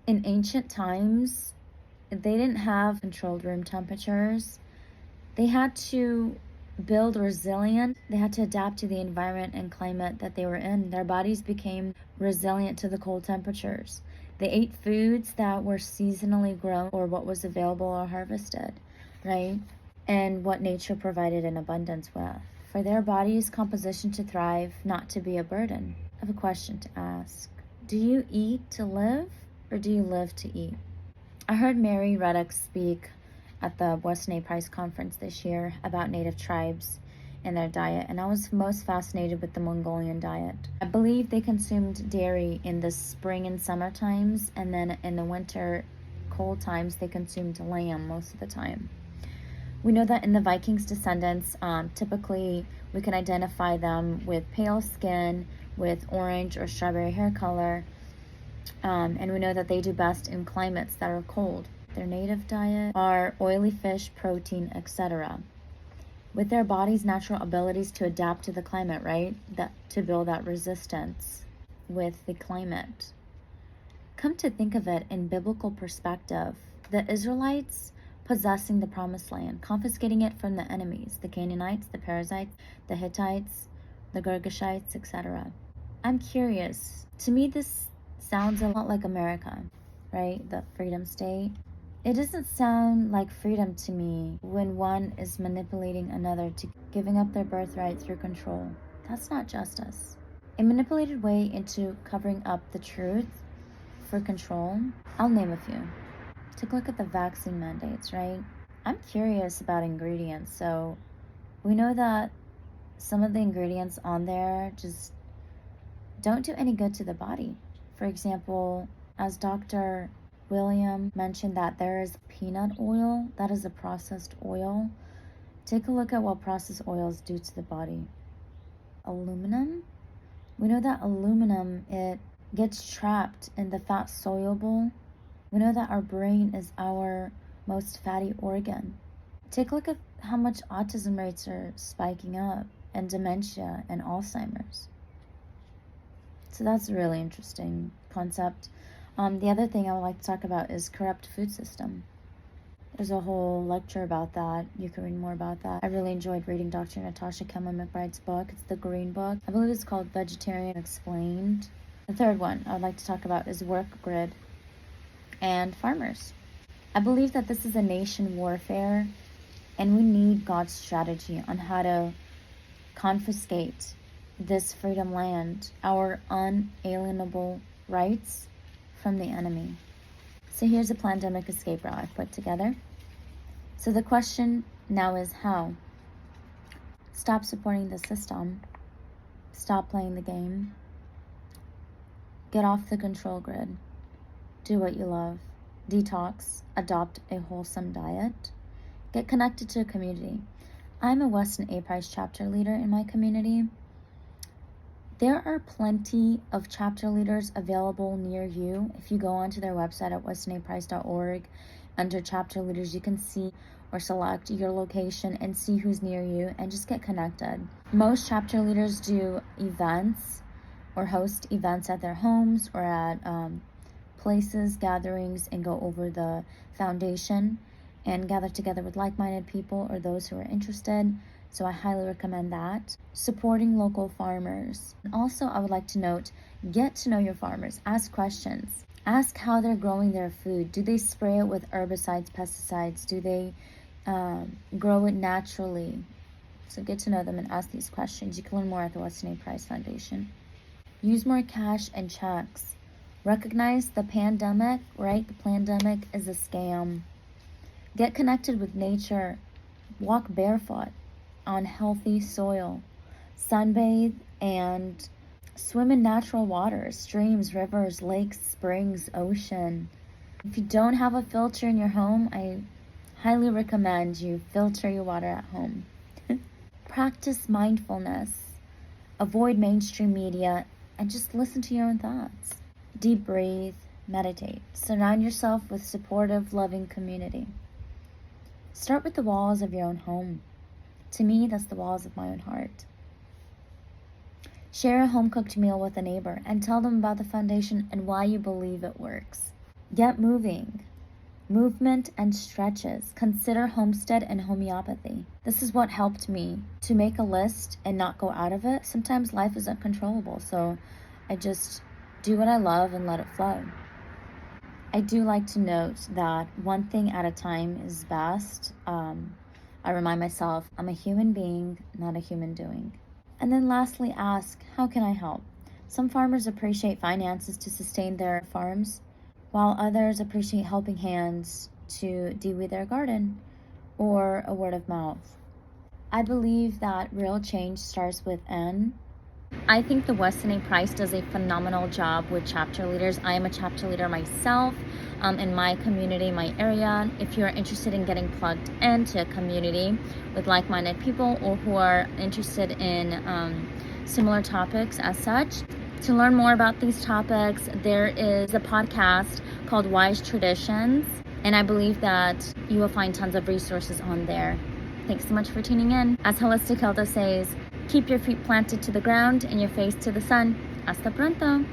In ancient times, they didn't have controlled room temperatures. They had to build resilient. They had to adapt to the environment and climate that they were in. Their bodies became resilient to the cold temperatures. They ate foods that were seasonally grown or what was available or harvested, right? And what nature provided in abundance with. For their body's composition to thrive, not to be a burden. I have a question to ask. Do you eat to live, or do you live to eat? I heard Mary Reddick speak at the Weston A. Price conference this year about native tribes and their diet, and I was most fascinated with the Mongolian diet. I believe they consumed dairy in the spring and summer times, and then in the winter cold times they consumed lamb most of the time. We know that in the Vikings' descendants, typically we can identify them with pale skin, with orange or strawberry hair color, and we know that they do best in climates that are cold. Their native diet are oily fish, protein, etc. With their body's natural abilities to adapt to the climate, right? To build that resistance with the climate. Come to think of it in biblical perspective, the Israelites possessing the promised land, confiscating it from the enemies, the Canaanites, the Perizzites, the Hittites, the Girgashites, etc. I'm curious. To me, this sounds a lot like America, right? The freedom state. It doesn't sound like freedom to me when one is manipulating another to giving up their birthright through control. That's not justice. A manipulated way into covering up the truth for control. I'll name a few. Take a look at the vaccine mandates, right? I'm curious about ingredients. So we know that some of the ingredients on there just don't do any good to the body. For example, as Dr. William mentioned that there is peanut oil, that is a processed oil. Take a look at what processed oils do to the body. Aluminum. We know that aluminum, it gets trapped in the fat soluble. We know that our brain is our most fatty organ. Take a look at how much autism rates are spiking up, and dementia and Alzheimer's. So that's a really interesting concept. The other thing I would like to talk about is corrupt food system. There's a whole lecture about that. You can read more about that. I really enjoyed reading Dr. Natasha Campbell-McBride's book. It's the Green Book. I believe it's called Vegetarianism Explained. The third one I would like to talk about is work grid and farmers. I believe that this is a nation warfare, and we need God's strategy on how to confiscate this freedom land, our unalienable rights, from the enemy. So here's a pandemic escape route I've put together. So the question now is how? Stop supporting the system. Stop playing the game. Get off the control grid. Do what you love. Detox. Adopt a wholesome diet. Get connected to a community. I'm a Weston A. Price chapter leader in my community. There are plenty of chapter leaders available near you. If you go onto their website at westonaprice.org, under chapter leaders, you can see or select your location and see who's near you and just get connected. Most chapter leaders do events or host events at their homes or at places, gatherings, and go over the foundation and gather together with like-minded people or those who are interested. So I highly recommend that. Supporting local farmers. And also, I would like to note, get to know your farmers. Ask questions. Ask how they're growing their food. Do they spray it with herbicides, pesticides? Do they grow it naturally? So get to know them and ask these questions. You can learn more at the Weston A. Price Foundation. Use more cash and checks. Recognize the pandemic, right? The pandemic is a scam. Get connected with nature. Walk barefoot on healthy soil. Sunbathe and swim in natural waters, streams, rivers, lakes, springs, ocean. If you don't have a filter in your home, I highly recommend you filter your water at home. Practice mindfulness. Avoid mainstream media and just listen to your own thoughts. Deep breathe, meditate. Surround yourself with supportive, loving community. Start with the walls of your own home. To me, that's the walls of my own heart. Share a home-cooked meal with a neighbor and tell them about the foundation and why you believe it works. Get moving. Movement and stretches. Consider homestead and homeopathy. This is what helped me to make a list and not go out of it. Sometimes life is uncontrollable, so I just do what I love and let it flow. I do like to note that one thing at a time is best. I remind myself I'm a human being, not a human doing. And then lastly, ask, how can I help? Some farmers appreciate finances to sustain their farms, while others appreciate helping hands to de-weed their garden or a word of mouth. I believe that real change starts within. I think the Weston A. Price does a phenomenal job with chapter leaders. I am a chapter leader myself in my community, my area. If you're interested in getting plugged into a community with like-minded people or who are interested in similar topics as such, to learn more about these topics, there is a podcast called Wise Traditions, and I believe that you will find tons of resources on there. Thanks so much for tuning in. As Holistic Hilda says, keep your feet planted to the ground and your face to the sun. Hasta pronto.